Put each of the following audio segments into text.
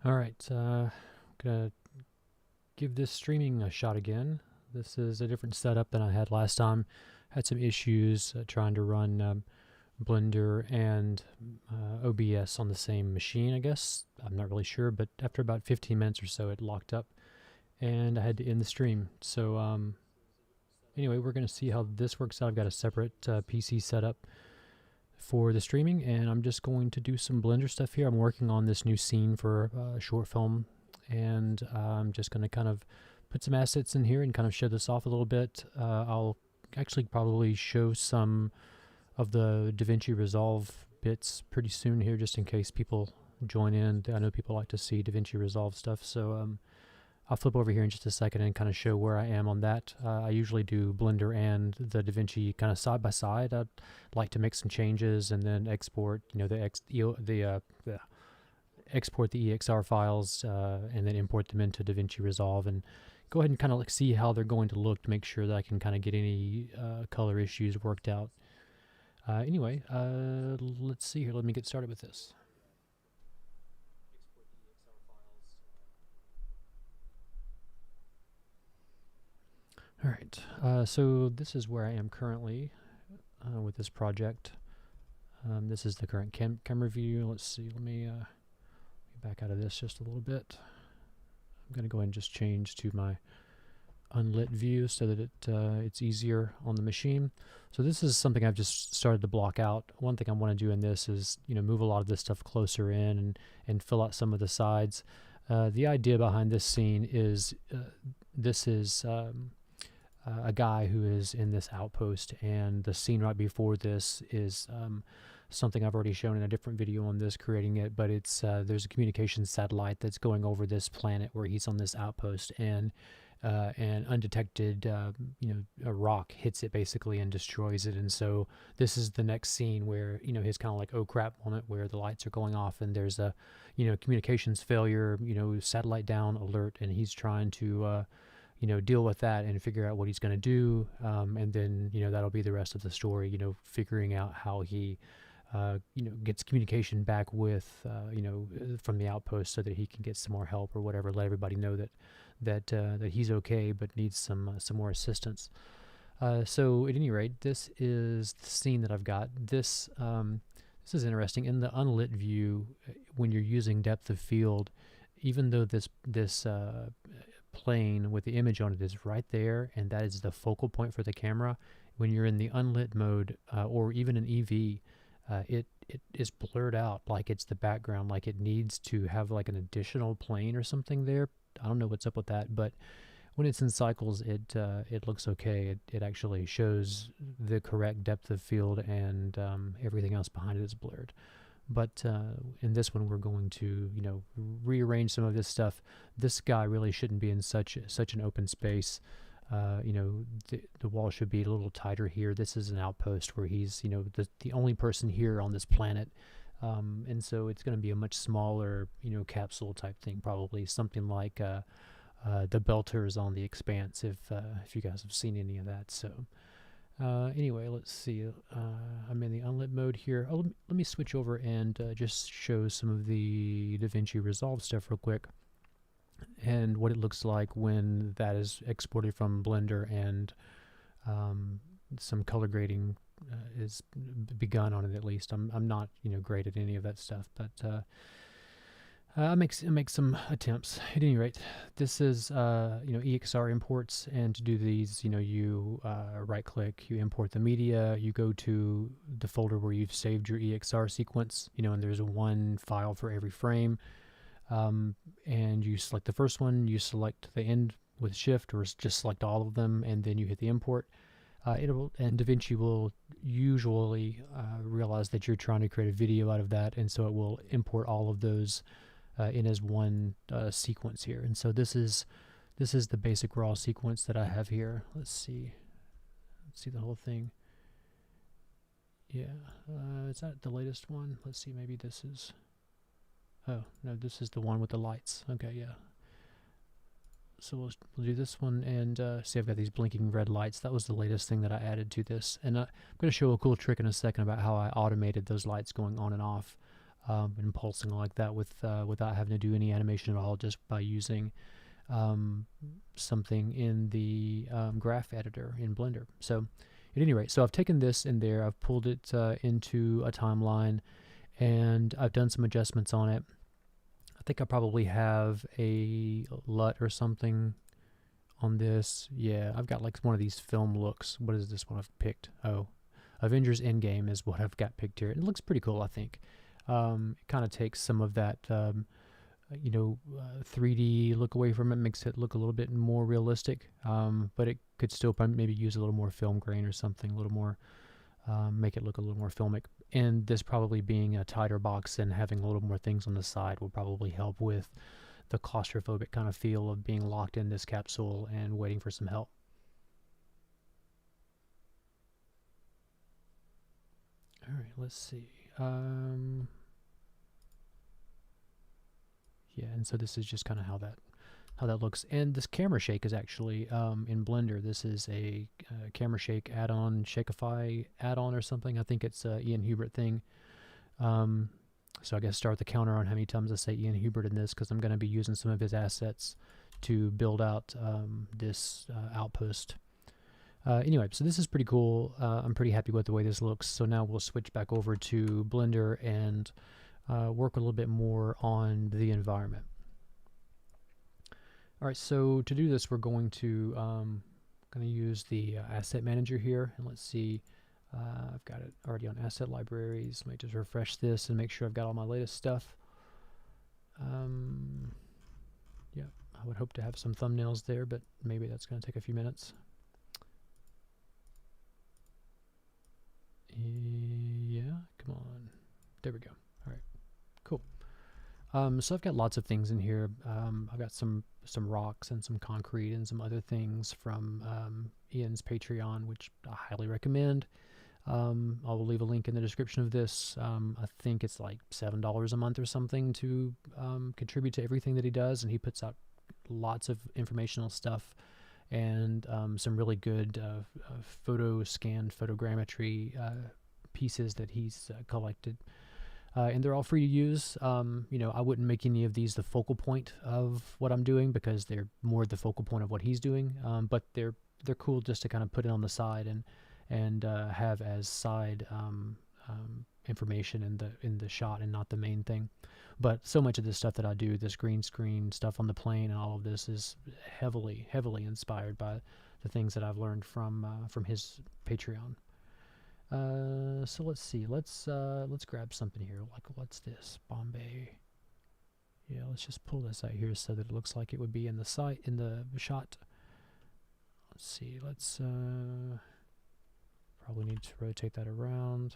All right, I'm gonna give this streaming a shot again. This is a different setup than I had last time. Had some issues trying to run Blender and OBS on the same machine, I guess. I'm not really sure, but after about 15 minutes or so, it locked up and I had to end the stream. So anyway, we're going to see how this works out. I've got a separate PC setup for the streaming, and I'm just going to do some Blender stuff here. I'm working on this new scene for a short film, and I'm just going to kind of put some assets in here and kind of show this off a little bit. I'll actually probably show some of the Davinci Resolve bits pretty soon here, just in case people join in. I know people like to see Davinci Resolve stuff, so I'll flip over here in just a second and kind of show where I am on that. I usually do Blender and the Davinci kind of side by side. I'd like to make some changes and then export, export the EXR files and then import them into Davinci Resolve and go ahead and kind of like see how they're going to look to make sure that I can kind of get any color issues worked out. Anyway, let's see here. Let me get started with this. All right, so this is where I am currently with this project. This is the current camera view. Let's see, let me back out of this just a little bit. I'm going to go ahead and just change to my unlit view so that it's easier on the machine. So this is something I've just started to block out. One thing I want to do in this is move a lot of this stuff closer in and fill out some of the sides. The idea behind this scene is this is a guy who is in this outpost, and the scene right before this is something I've already shown in a different video on this, creating it, but it's there's a communications satellite that's going over this planet where he's on this outpost, and undetected a rock hits it basically and destroys it. And so this is the next scene where his kind of like oh crap moment where the lights are going off and there's a communications failure, satellite down alert, and he's trying to deal with that and figure out what he's going to do, and then that'll be the rest of the story, figuring out how he gets communication back with from the outpost so that he can get some more help or whatever, let everybody know that he's okay but needs some more assistance. So at any rate, this is the scene that I've got. This is interesting. In the unlit view, when you're using depth of field, even though this plane with the image on it is right there, and that is the focal point for the camera, when you're in the unlit mode or even in EV, it is blurred out like it's the background, like it needs to have like an additional plane or something there. I don't know what's up with that, but when it's in cycles, it looks okay. It actually shows the correct depth of field, and everything else behind it is blurred. But in this one, we're going to rearrange some of this stuff. This guy really shouldn't be in such an open space. The wall should be a little tighter here. This is an outpost where he's the only person here on this planet, and so it's going to be a much smaller capsule type thing, probably something like the Belters on The Expanse, if you guys have seen any of that. So anyway, let's see. I'm in the unlit mode here. Oh, let me switch over and just show some of the Davinci Resolve stuff real quick, and what it looks like when that is exported from Blender and some color grading is begun on it. At least I'm not great at any of that stuff, but I make some attempts. At any rate, this is EXR imports, and to do these, you right click, you import the media, you go to the folder where you've saved your EXR sequence, and there's one file for every frame, and you select the first one, you select the end with shift, or just select all of them, and then you hit the import. And Davinci will usually realize that you're trying to create a video out of that, and so it will import all of those in as one sequence here. And so this is the basic raw sequence that I have here. Let's see the whole thing. Yeah, is that the latest one? Let's see, maybe this is, oh no, this is the one with the lights. Okay, yeah. So we'll do this one, and see, I've got these blinking red lights. That was the latest thing that I added to this, and I'm going to show a cool trick in a second about how I automated those lights going on and off. and pulsing like that without having to do any animation at all, just by using something in the graph editor in Blender. So at any rate, so I've taken this in there, I've pulled it into a timeline, and I've done some adjustments on it. I think I probably have a LUT or something on this. Yeah, I've got like one of these film looks. What is this one I've picked? Oh, Avengers Endgame is what I've got picked here. It looks pretty cool, I think. It kind of takes some of that 3D look away from it, makes it look a little bit more realistic, but it could still maybe use a little more film grain or something, a little more, make it look a little more filmic. And this probably being a tighter box and having a little more things on the side will probably help with the claustrophobic kind of feel of being locked in this capsule and waiting for some help. All right, let's see. Yeah, and so this is just kind of how that looks. And this camera shake is actually in Blender. This is a camera shake add-on, Shakeify add-on or something. I think it's a Ian Hubert thing. So I guess start the counter on how many times I say Ian Hubert in this, because I'm going to be using some of his assets to build out this outpost. Anyway, so this is pretty cool. I'm pretty happy with the way this looks. So now we'll switch back over to Blender and work a little bit more on the environment. All right, so to do this, we're going to use the asset manager here, and let's see. I've got it already on asset libraries. Let me just refresh this and make sure I've got all my latest stuff. Yeah, I would hope to have some thumbnails there, but maybe that's going to take a few minutes. Yeah, come on. There we go. All right, cool. So I've got lots of things in here. I've got some rocks and some concrete and some other things from Ian's Patreon, which I highly recommend. I will leave a link in the description of this. I think it's like $7 a month or something to contribute to everything that he does, and he puts out lots of informational stuff and some really good photo scan photogrammetry pieces that he's collected. And they're all free to use. I wouldn't make any of these the focal point of what I'm doing, because they're more the focal point of what he's doing. But they're cool just to kind of put it on the side and have as side information in the shot and not the main thing. But so much of this stuff that I do, this green screen stuff on the plane and all of this, is heavily inspired by the things that I've learned from his Patreon. So let's see. Let's grab something here. Like, what's this? Bombay. Yeah, let's just pull this out here so that it looks like it would be in the shot. Let's see. Let's probably need to rotate that around.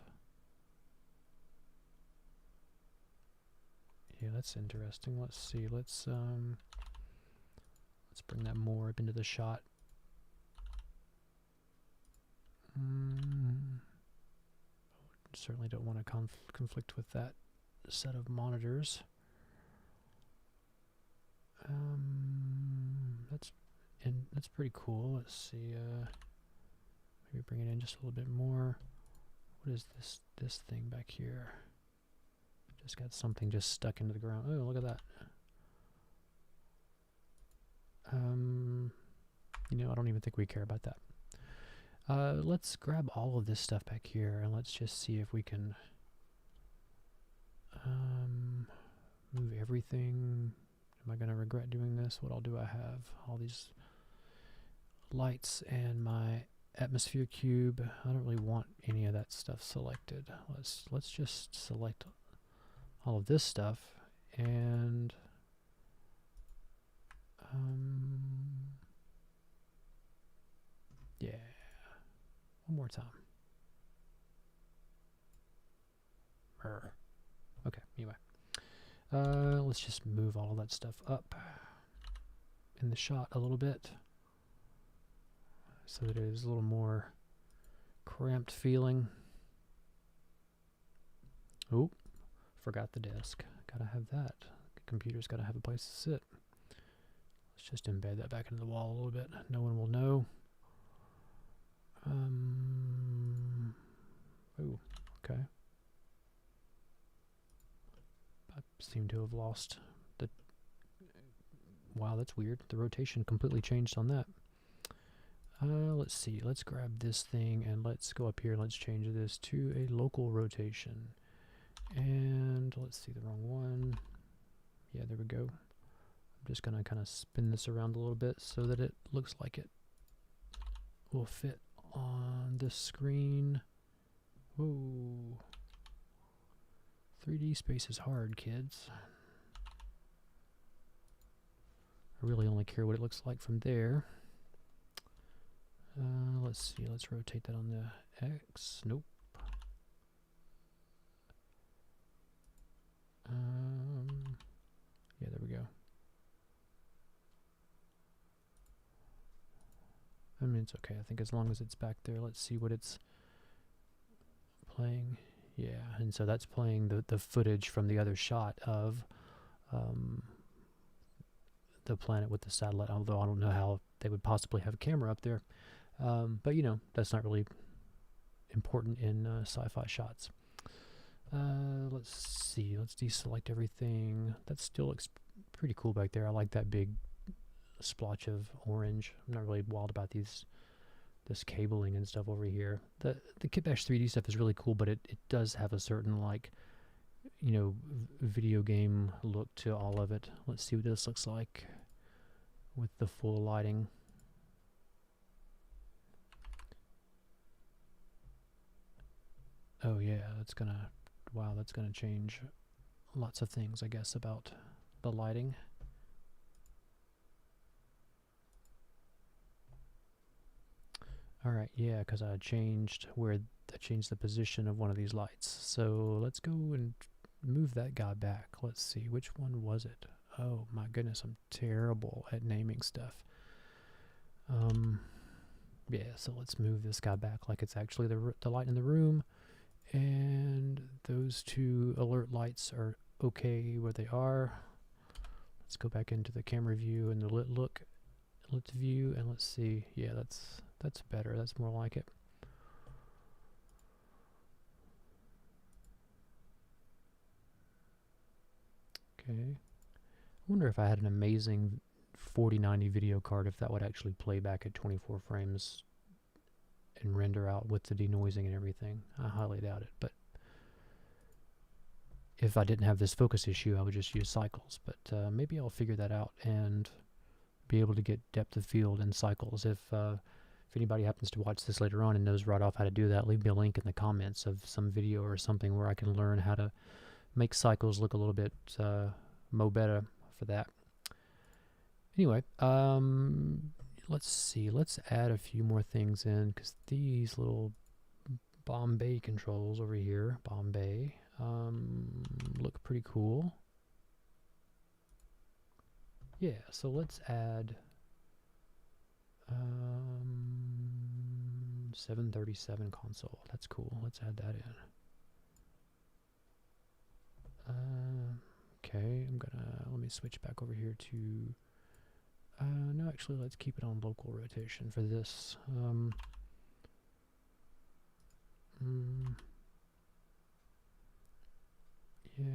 Yeah, that's interesting. Let's see. Let's bring that more up into the shot. Certainly don't want to conflict with that set of monitors. That's pretty cool. Let's see. Maybe bring it in just a little bit more. What is this thing back here? Just got something just stuck into the ground. Oh, look at that. I don't even think we care about that. Let's grab all of this stuff back here and let's just see if we can move everything. Am I going to regret doing this? What all do I have? All these lights and my atmosphere cube. I don't really want any of that stuff selected. Let's just select all of this stuff and yeah. One more time. Okay, anyway. Let's just move all of that stuff up in the shot a little bit so that it is a little more cramped feeling. Oh, forgot the desk. Gotta have that. The computer's gotta have a place to sit. Let's just embed that back into the wall a little bit. No one will know. Oh, okay. seem to have lost the... Wow, that's weird. The rotation completely changed on that. Let's see. Let's grab this thing and let's go up here and let's change this to a local rotation. And let's see, the wrong one. Yeah, there we go. I'm just going to kind of spin this around a little bit so that it looks like it will fit on this screen. Whoa. 3D space is hard, kids. I really only care what it looks like from there. Let's see, let's rotate that on the X. Nope. Yeah, there we go. I mean, it's okay. I think as long as it's back there, let's see what it's playing. Yeah, and so that's playing the footage from the other shot of the planet with the satellite, although I don't know how they would possibly have a camera up there. But, you know, that's not really important in sci-fi shots. Let's see. Let's deselect everything. That still looks pretty cool back there. I like that big splotch of orange. I'm not really wild about this cabling and stuff over here. The Kitbash 3D stuff is really cool, but it does have a certain, like, you know, video game look to all of it. Let's see what this looks like with the full lighting. Oh yeah, that's gonna change lots of things, I guess, about the lighting. Alright, yeah, because I changed the position of one of these lights. So let's go and move that guy back. Let's see, which one was it? Oh my goodness, I'm terrible at naming stuff. Yeah, so let's move this guy back like it's actually the light in the room. And those two alert lights are okay where they are. Let's go back into the camera view and the lit view, and let's see. Yeah, that's better. That's more like it. Okay. I wonder if I had an amazing 4090 video card, if that would actually play back at 24 frames and render out with the denoising and everything. I highly doubt it, but if I didn't have this focus issue, I would just use cycles. But maybe I'll figure that out and be able to get depth of field in cycles. If anybody happens to watch this later on and knows right off how to do that, leave me a link in the comments of some video or something where I can learn how to make cycles look a little bit mo better for that. Anyway, let's see. Let's add a few more things in, because these little Bombay controls over here, Bombay, look pretty cool. Yeah, so let's add 737 console. That's cool. Let's add that in. Okay, let me switch back over here to, no, actually, let's keep it on local rotation for this. Yeah.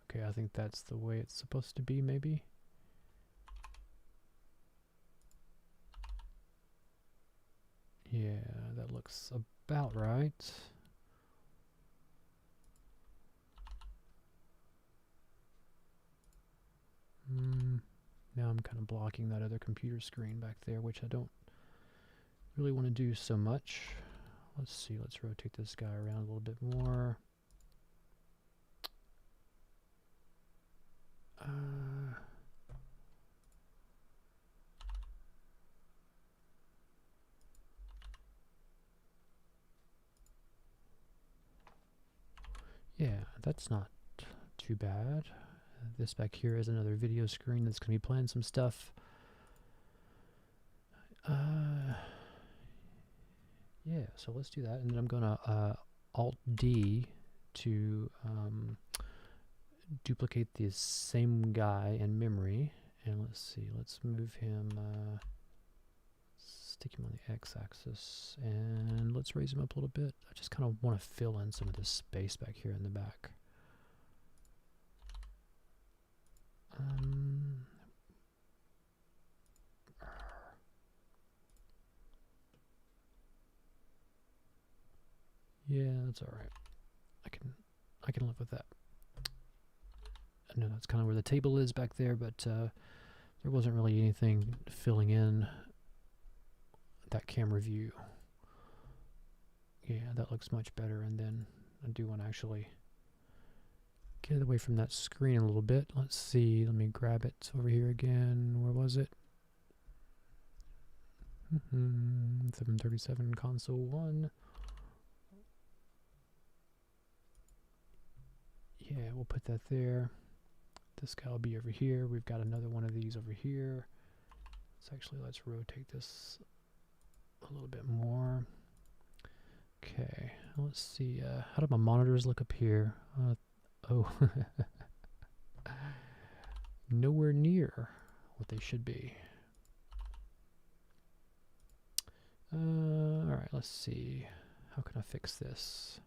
Okay, I think that's the way it's supposed to be, maybe. Yeah, that looks about right. Now I'm kind of blocking that other computer screen back there, which I don't really want to do so much. Let's see, let's rotate this guy around a little bit more. Yeah, that's not too bad. This back here is another video screen that's going to be playing some stuff. Yeah, so let's do that, and then I'm going to Alt-D to duplicate the same guy in memory, and let's see, let's move him, stick him on the X-axis, and let's raise him up a little bit. I just kind of want to fill in some of this space back here in the back. Yeah, that's all right. I can live with that. I know that's kind of where the table is back there, but there wasn't really anything filling in that camera view. Yeah, that looks much better. And then I do want to actually get away from that screen a little bit. Let's see. Let me grab it over here again. Where was it? 737 console 1. Yeah, we'll put that there. This guy will be over here. We've got another one of these over here. Let's rotate this a little bit more. Okay, let's see. How do my monitors look up here? Oh, nowhere near what they should be. All right, let's see. How can I fix this?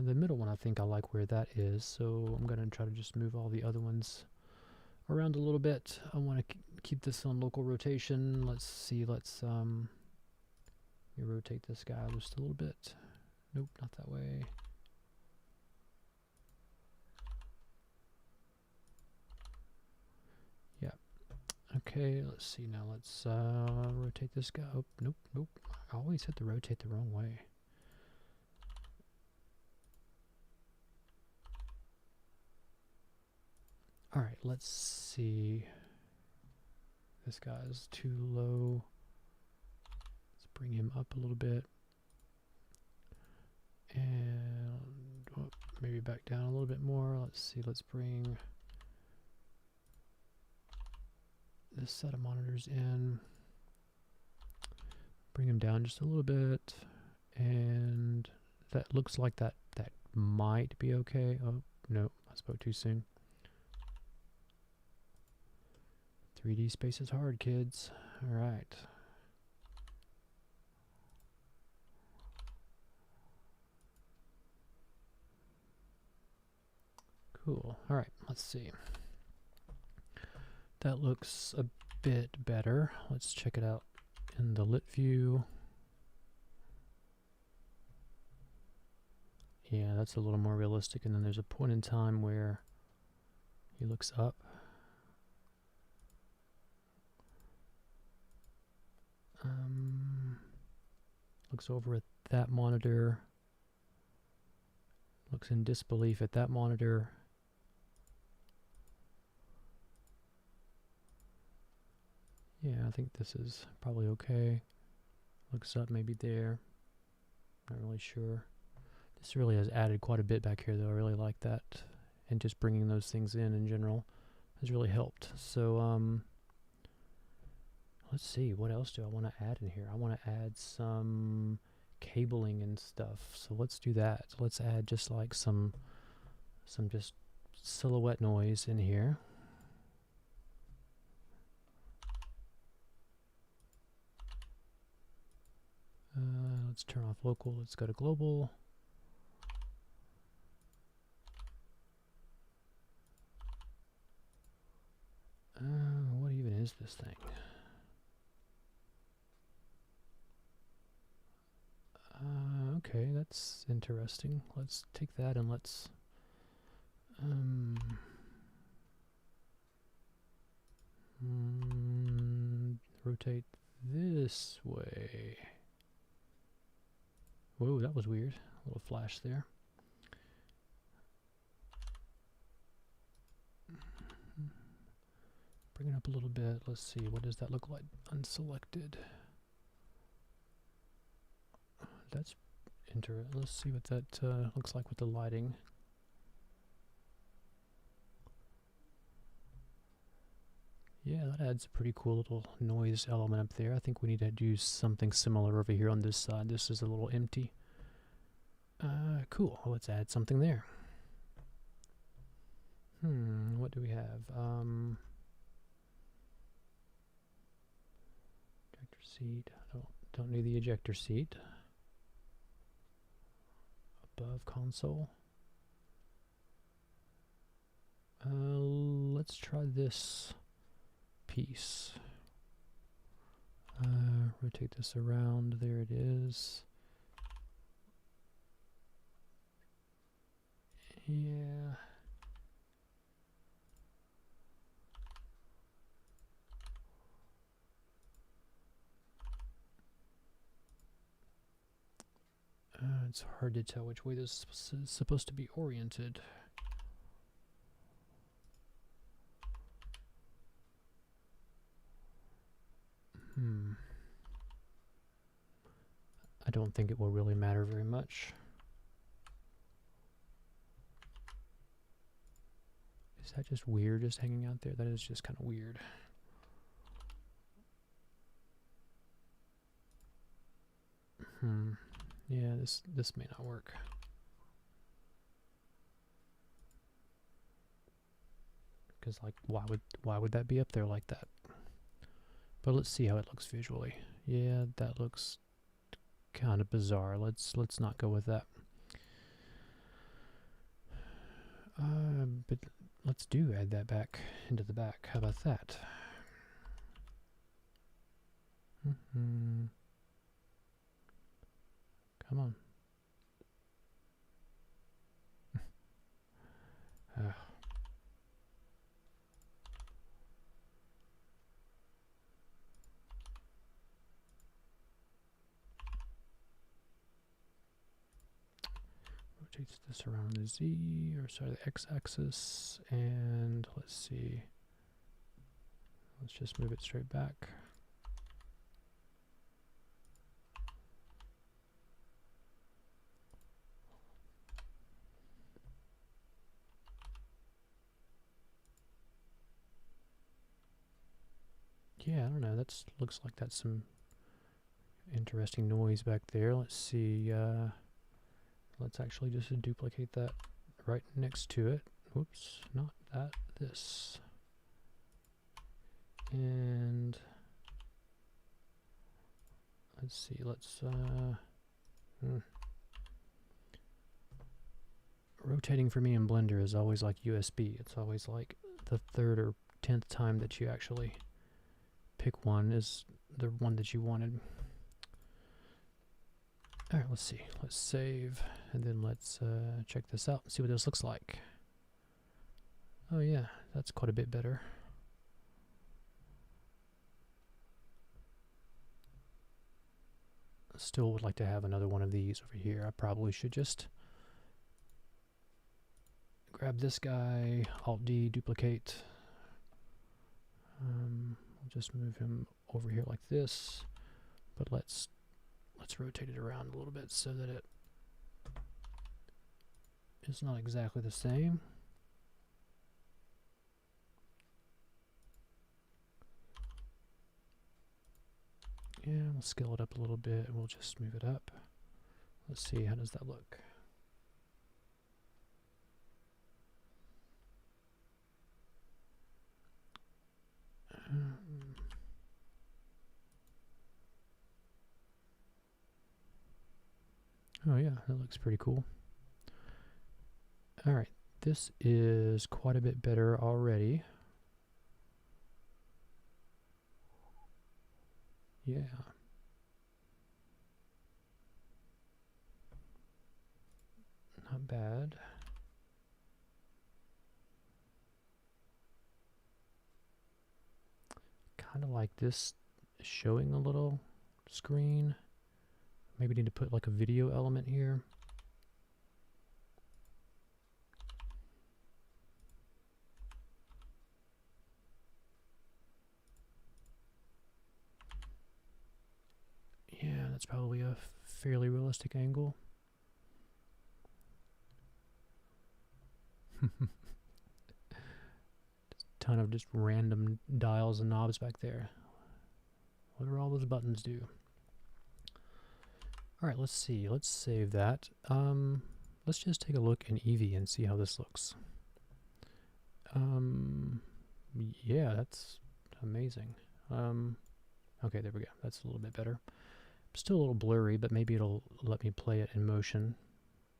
The middle one, I think I like where that is, so I'm going to try to just move all the other ones around a little bit. I want to keep this on local rotation. Let's see, let me rotate this guy just a little bit. Nope, not that way. Yeah. Okay, let's see now. Let's rotate this guy. Oh, nope, nope. I always hit the rotate the wrong way. All right, let's see. This guy's too low. Let's bring him up a little bit. And maybe back down a little bit more. Let's see, let's bring this set of monitors in. Bring them down just a little bit. And that looks like that might be okay. Oh, no, I spoke too soon. 3D space is hard, kids. All right. Cool. All right, let's see. That looks a bit better. Let's check it out in the lit view. Yeah, that's a little more realistic. And then there's a point in time where he looks up. Looks over at that monitor. Looks in disbelief at that monitor. Yeah, I think this is probably okay. Looks up maybe there. Not really sure. This really has added quite a bit back here though. I really like that. And just bringing those things in general has really helped. So let's see, what else do I want to add in here? I want to add some cabling and stuff. So let's do that. Let's add just like some just silhouette noise in here. Let's turn off local. Let's go to global. What even is this thing? Okay, that's interesting. Let's take that and let's rotate this way. Whoa, that was weird. A little flash there. Bring it up a little bit. Let's see, what does that look like? Unselected. That's interesting. Let's see what that looks like with the lighting. Yeah, that adds a pretty cool little noise element up there. I think we need to do something similar over here on this side. This is a little empty. Cool. Let's add something there. What do we have? Ejector seat. Don't need the ejector seat. Above console. Let's try this piece. Rotate this around. There it is. Yeah. It's hard to tell which way this is supposed to be oriented. I don't think it will really matter very much. Is that just weird, just hanging out there? That is just kind of weird. Yeah, this may not work. Because like, why would that be up there like that? But let's see how it looks visually. Yeah, that looks kind of bizarre. Let's not go with that. But let's add that back into the back. How about that? Come on. Rotates this around the Z, or sorry, the X-axis, and let's see. Let's just move it straight back. Yeah, I don't know. That looks like that's some interesting noise back there. Let's see. Let's actually just duplicate that right next to it. Whoops, not that. This. And let's see. Let's rotating for me in Blender is always like USB. It's always like the 3rd or 10th time that you actually pick one is the one that you wanted. All right, let's see. Let's save, and then let's check this out and see what this looks like. Oh yeah, that's quite a bit better. Still would like to have another one of these over here. I probably should just grab this guy, Alt-D, duplicate. I'll just move him over here like this, but let's rotate it around a little bit so that it is not exactly the same. Yeah, we'll scale it up a little bit and we'll just move it up. Let's see, how does that look? Oh yeah, that looks pretty cool. All right, this is quite a bit better already. Yeah. Not bad. Kind of like this showing a little screen. Maybe need to put like a video element here. Yeah, that's probably a fairly realistic angle. Ton of just random dials and knobs back there. What do all those buttons do? All right, let's see. Let's save that. Let's just take a look in Eevee and see how this looks. Yeah, that's amazing. Okay, there we go. That's a little bit better. Still a little blurry, but maybe it'll let me play it in motion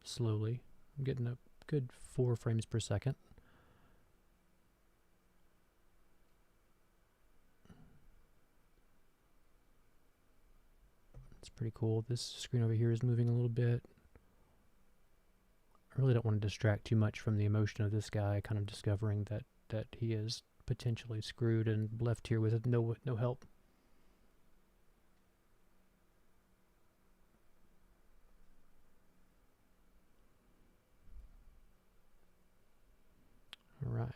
slowly. I'm getting a good 4 frames per second. It's pretty cool. This screen over here is moving a little bit. I really don't want to distract too much from the emotion of this guy kind of discovering that he is potentially screwed and left here with no help. All right.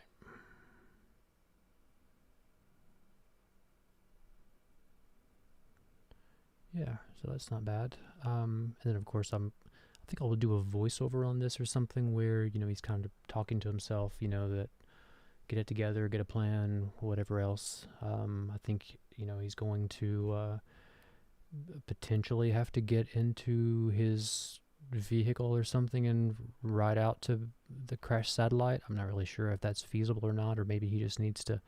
Yeah, so that's not bad. And then of course I think I'll do a voiceover on this or something where, you know, he's kind of talking to himself, you know, that get it together, get a plan, whatever else. I think, you know, he's going to potentially have to get into his vehicle or something and ride out to the crashed satellite. I'm not really sure if that's feasible or not, or maybe he just needs to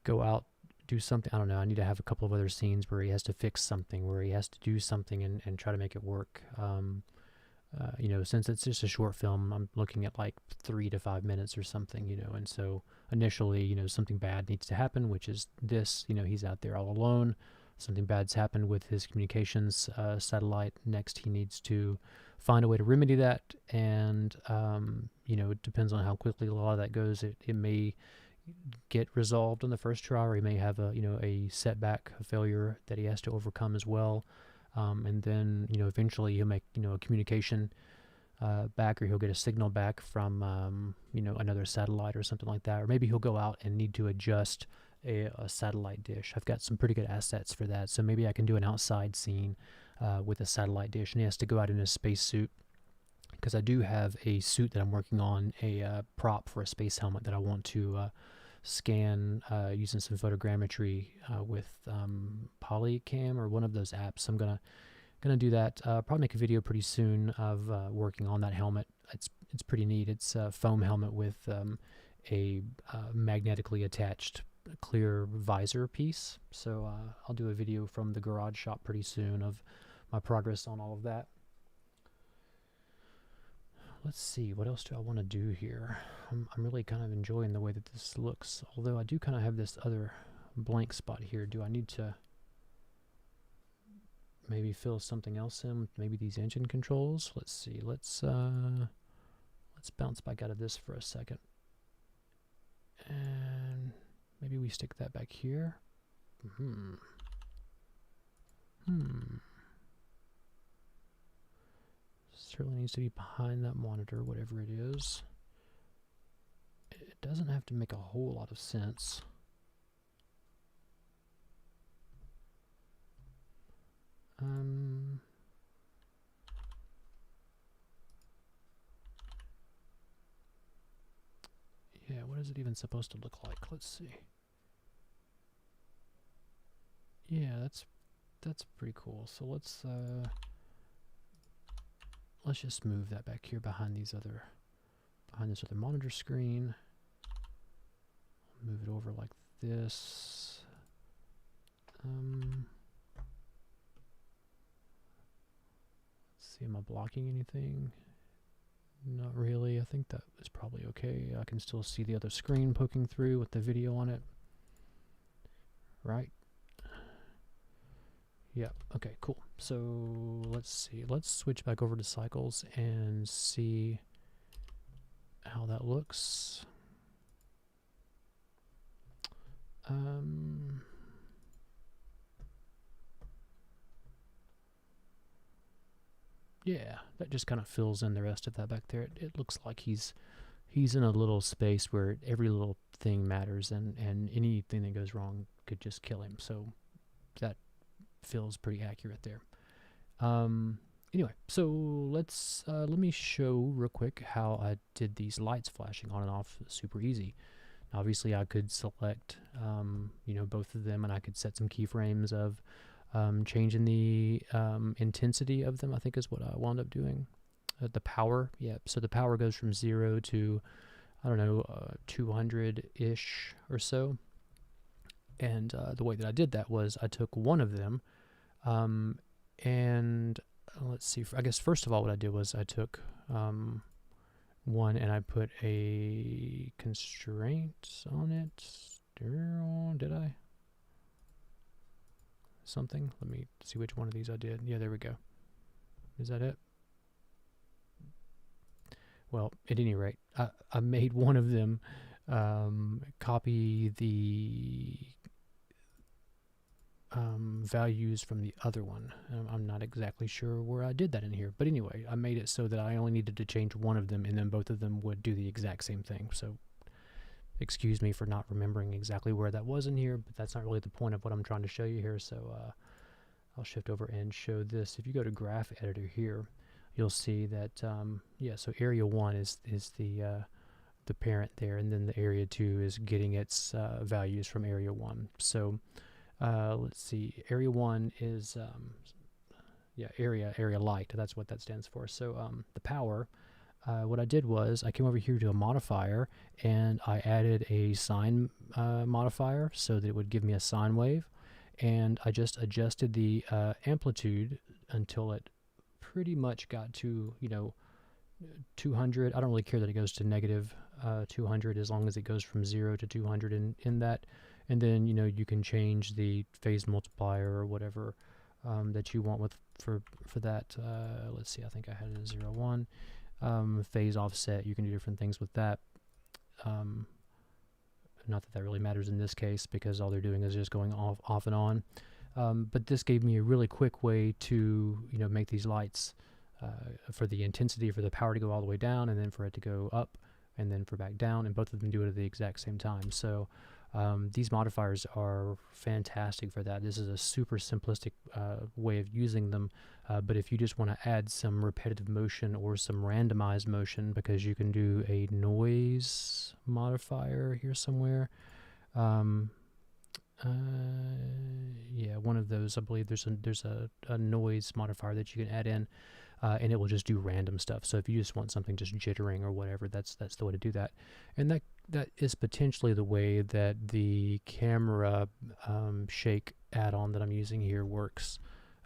go out, do something. I don't know. I need to have a couple of other scenes where he has to fix something, where he has to do something and try to make it work. You know, since it's just a short film, I'm looking at like 3 to 5 minutes or something, you know, and so initially, you know, something bad needs to happen, which is this, you know, he's out there all alone. Something bad's happened with his communications satellite. Next, he needs to find a way to remedy that, and, you know, it depends on how quickly a lot of that goes. It may get resolved on the first try, or he may have a, you know, a setback, a failure that he has to overcome as well. And then, you know, eventually he'll make, you know, a communication back, or he'll get a signal back from, you know, another satellite or something like that. Or maybe he'll go out and need to adjust a satellite dish. I've got some pretty good assets for that. So maybe I can do an outside scene with a satellite dish, and he has to go out in a spacesuit, because I do have a suit that I'm working on, a prop for a space helmet that I want to scan using some photogrammetry with Polycam or one of those apps. I'm gonna do that. Probably make a video pretty soon of working on that helmet. It's pretty neat. It's a foam helmet with a magnetically attached clear visor piece. So I'll do a video from the garage shop pretty soon of my progress on all of that. Let's see, what else do I want to do here? I'm really kind of enjoying the way that this looks, although I do kind of have this other blank spot here. Do I need to maybe fill something else in? Maybe these engine controls? Let's see, let's bounce back out of this for a second. And maybe we stick that back here. Certainly needs to be behind that monitor, whatever it is. It doesn't have to make a whole lot of sense. Yeah, what is it even supposed to look like? Let's see. Yeah, that's pretty cool. So let's just move that back here behind this other monitor screen. Move it over like this. Let's see, am I blocking anything? Not really. I think that is probably okay. I can still see the other screen poking through with the video on it. Right. Yeah, okay, cool. So let's see. Let's switch back over to cycles and see how that looks. Yeah, that just kind of fills in the rest of that back there. It looks like he's in a little space where every little thing matters, and anything that goes wrong could just kill him. So that feels pretty accurate there. Anyway, so let's let me show real quick how I did these lights flashing on and off. Super easy. Obviously, I could select you know, both of them, and I could set some keyframes of changing the intensity of them, I think is what I wound up doing. The power, yeah, so the power goes from 0 to, I don't know, 200-ish or so. And the way that I did that was I took one of them, and let's see, I guess first of all what I did was I took one and I put a constraint on it. Did I? Something. Let me see which one of these I did. Yeah, there we go. Is that it? well, at any rate, I made one of them copy the values from the other one. I'm not exactly sure where I did that in here, but anyway, I made it so that I only needed to change one of them, and then both of them would do the exact same thing. So excuse me for not remembering exactly where that was in here, but that's not really the point of what I'm trying to show you here. So I'll shift over and show this. If you go to Graph Editor here, you'll see that yeah, so area 1 is the parent there, and then the area 2 is getting its values from area 1. So let's see, area 1 is yeah, area light. That's what that stands for. So the power, what I did was I came over here to a modifier, and I added a sine modifier so that it would give me a sine wave, and I just adjusted the amplitude until it pretty much got to, you know, 200. I don't really care that it goes to negative 200 as long as it goes from 0 to 200 in that. And then, you know, you can change the phase multiplier or whatever that you want with for that. Let's see, I think I had it at 0, 1. Phase offset, you can do different things with that. Not that that really matters in this case, because all they're doing is just going off and on. But this gave me a really quick way to, you know, make these lights for the intensity, for the power to go all the way down, and then for it to go up, and then for back down, and both of them do it at the exact same time. So these modifiers are fantastic for that. This is a super simplistic way of using them, but if you just want to add some repetitive motion or some randomized motion, because you can do a noise modifier here somewhere. Yeah, one of those, I believe there's a noise modifier that you can add in, and it will just do random stuff. So if you just want something just jittering or whatever, that's the way to do that. And that is potentially the way that the camera shake add-on that I'm using here works.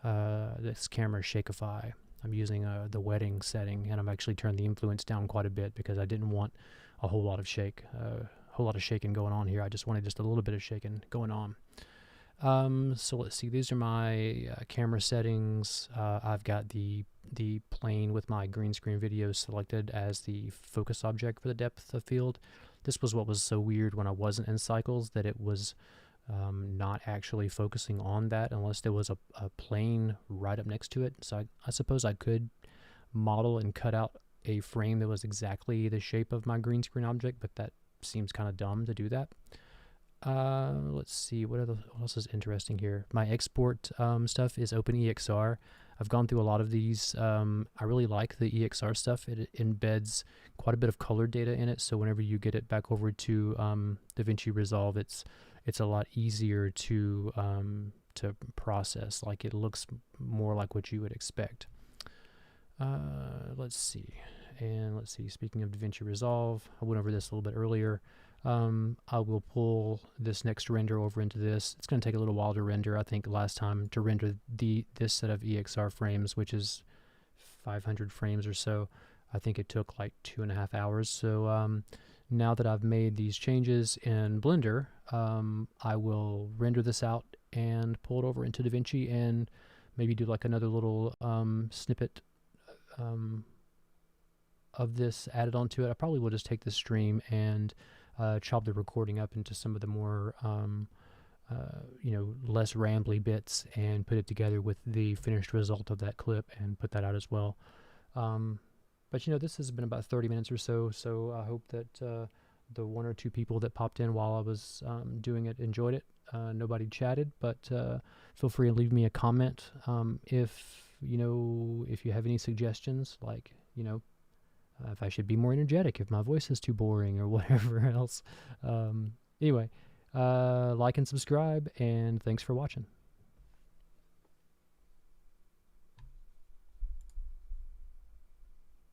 This camera Shakeify. I'm using the wedding setting, and I've actually turned the influence down quite a bit because I didn't want a whole lot of shaking going on here. I just wanted just a little bit of shaking going on. So let's see, these are my camera settings. I've got the plane with my green screen video selected as the focus object for the depth of field. This was what was so weird when I wasn't in cycles, that it was not actually focusing on that unless there was a plane right up next to it. So I suppose I could model and cut out a frame that was exactly the shape of my green screen object, but that seems kind of dumb to do that. Let's see, what else is interesting here. My export stuff is Open EXR. I've gone through a lot of these. I really like the EXR stuff. It embeds quite a bit of color data in it, so whenever you get it back over to Davinci Resolve, it's a lot easier to process. Like, it looks more like what you would expect. Let's see. Speaking of Davinci Resolve, I went over this a little bit earlier. I will pull this next render over into this. It's going to take a little while to render. I think last time to render this set of EXR frames, which is 500 frames or so, I think it took like 2.5 hours. So now that I've made these changes in Blender, I will render this out and pull it over into Davinci and maybe do like another little snippet of this added onto it. I probably will just take the stream and chop the recording up into some of the more you know, less rambly bits and put it together with the finished result of that clip and put that out as well. But you know, this has been about 30 minutes or so, so I hope that the 1 or 2 people that popped in while I was doing it enjoyed it. Nobody chatted, but feel free to leave me a comment if you have any suggestions, like, you know, if I should be more energetic, if my voice is too boring, or whatever else. Anyway, like and subscribe, and thanks for watching.